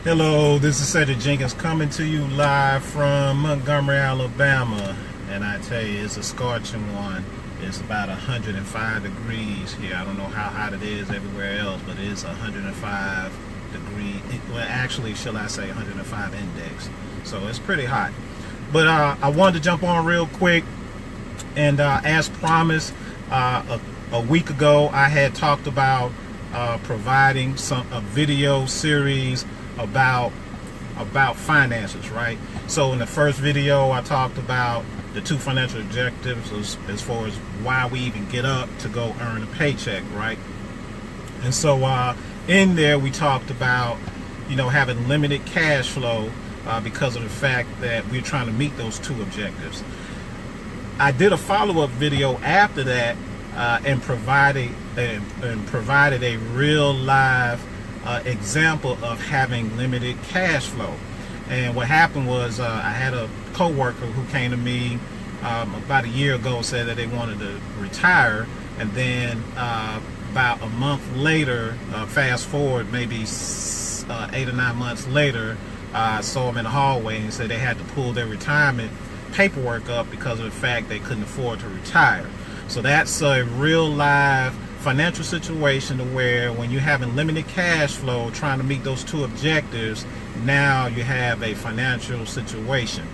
Hello, this is Cedric Jenkins coming to you live from Montgomery, Alabama. And I tell you, it's a scorching one. It's about 105 degrees here. I don't know how hot it is everywhere else, but it is 105 degree. Well, actually, shall I say 105 index. So it's pretty hot. But I wanted to jump on real quick. And as promised, a week ago, I had talked about providing a video series about finances, right? So in the first video, I talked about the 2 financial objectives as far as why we even get up to go earn a paycheck, right? And so in there, we talked about, having limited cash flow because of the fact that we're trying to meet those 2 objectives. I did a follow-up video after that and provided a real live example of having limited cash flow. And what happened was I had a coworker who came to me about a year ago, said that they wanted to retire, and then about a month later, fast forward maybe 8 or 9 months later, I saw them in the hallway and said they had to pull their retirement paperwork up because of the fact they couldn't afford to retire. So that's a real live financial situation to where when you're having limited cash flow trying to meet those 2 objectives, now you have a financial situation.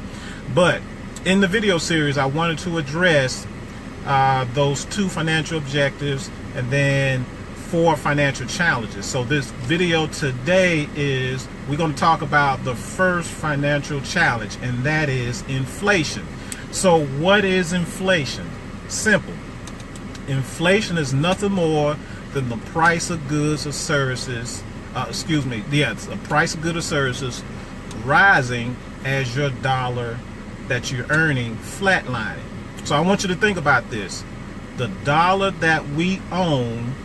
But in the video series, I wanted to address those 2 financial objectives and then 4 financial challenges. So this video today is we're going to talk about the first financial challenge, and that is inflation. So what is inflation? Simple. Inflation is nothing more than the price of goods or services, the price of goods or services rising as your dollar that you're earning flatlining. So I want you to think about this. The dollar that we own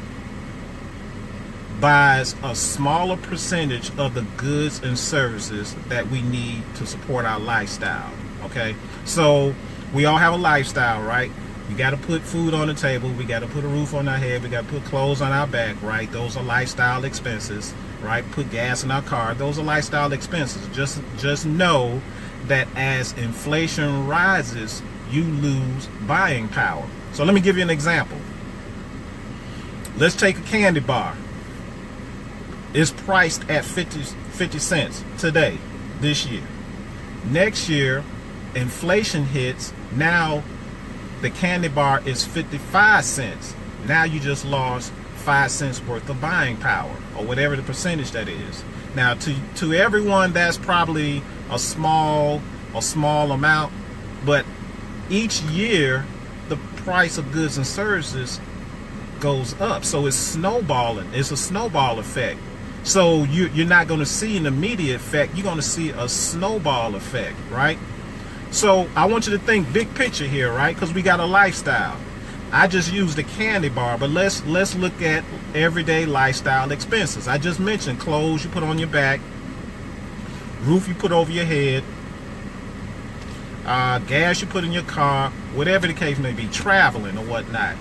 buys a smaller percentage of the goods and services that we need to support our lifestyle, okay? So we all have a lifestyle, right? We got to put food on the table. We got to put a roof on our head. We got to put clothes on our back, right? Those are lifestyle expenses, right? Put gas in our car. Those are lifestyle expenses. Just know that as inflation rises, you lose buying power. So let me give you an example. Let's take a candy bar. It's priced at 50 cents today, this year. Next year, inflation hits. Now the candy bar is 55 cents. Now you just lost 5 cents worth of buying power, or whatever the percentage that is. Now to everyone, that's probably a small amount, but each year the price of goods and services goes up. So it's snowballing. It's a snowball effect. So you're not going to see an immediate effect. You're going to see a snowball effect, right? So I want you to think big picture here, right? Because we got a lifestyle. I just used the candy bar, but let's look at everyday lifestyle expenses. I just mentioned clothes you put on your back, roof you put over your head, gas you put in your car, whatever the case may be, traveling or whatnot.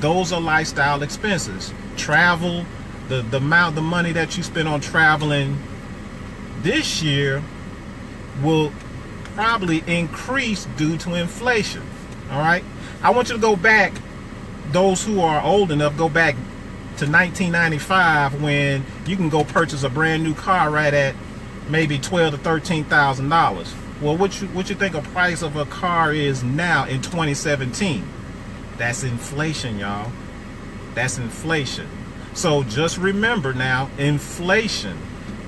Those are lifestyle expenses. Travel, the amount of money that you spend on traveling this year will probably increase due to inflation. All right, I want you to go back, those who are old enough, go back to 1995 when you can go purchase a brand new car right at maybe $12,000 to $13,000. Well, what you think a price of a car is now in 2017? That's inflation, y'all. That's inflation. So just remember now, inflation,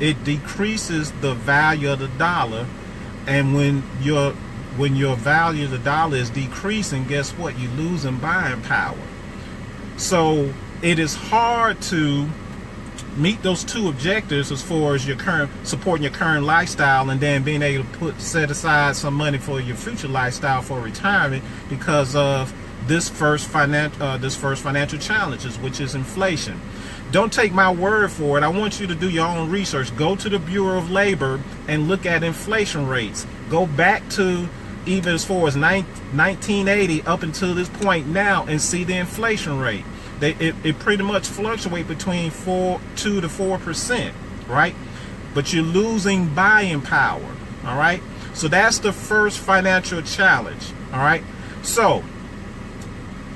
it decreases the value of the dollar. And when your value of the dollar is decreasing, guess what? You lose in buying power. So it is hard to meet those 2 objectives as far as your supporting your current lifestyle and then being able to set aside some money for your future lifestyle for retirement because of this first financial challenges, which is inflation. Don't take my word for it. I want you to do your own research. Go to the Bureau of Labor and look at inflation rates. Go back to even as far as 1980 up until this point now and see the inflation rate. It pretty much fluctuates between 2 to 4%, right? but you're losing buying power. All right. So that's the first financial challenge. All right. So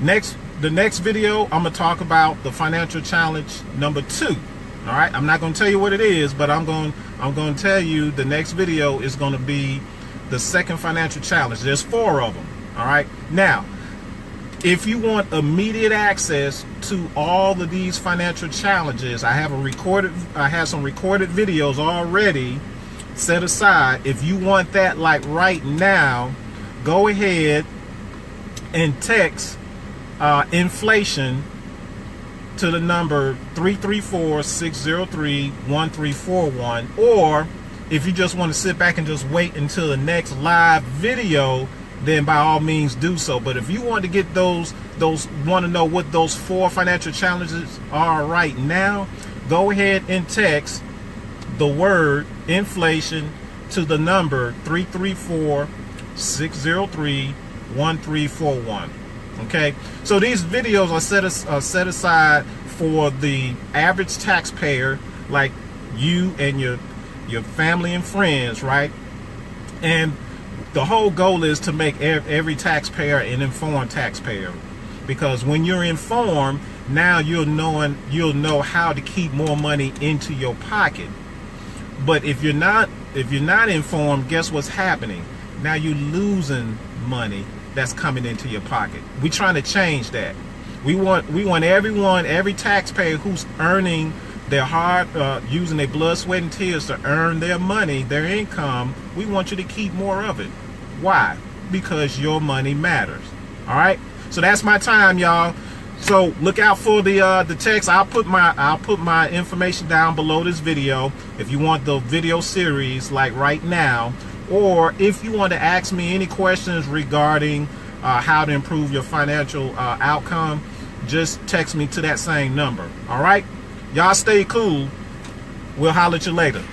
the next video, I'm going to talk about the financial challenge number 2. All right. I'm not going to tell you what it is, but I'm going to tell you the next video is going to be the second financial challenge. There's 4 of them. All right. Now, if you want immediate access to all of these financial challenges, I have some recorded videos already set aside. If you want that like right now, go ahead and text inflation to the number 334-603-1341. Or if you just want to sit back and just wait until the next live video, then by all means do so. But if you want to get want to know what those 4 financial challenges are right now, go ahead and text the word inflation to the number 334-603-1341. Okay, so these videos are set aside for the average taxpayer, like you and your family and friends, right? And the whole goal is to make every taxpayer an informed taxpayer, because when you're informed, now you'll know how to keep more money into your pocket. But if you're not informed, guess what's happening? Now you're losing money that's coming into your pocket. We're trying to change that. We want every taxpayer who's earning their using their blood, sweat, and tears to earn their money, their income. We want you to keep more of it. Why? Because your money matters. All right. So that's my time, y'all. So look out for the text. I'll put my information down below this video if you want the video series like right now, or if you want to ask me any questions regarding how to improve your financial outcome, just text me to that same number. All right. Y'all stay cool. We'll holler at you later.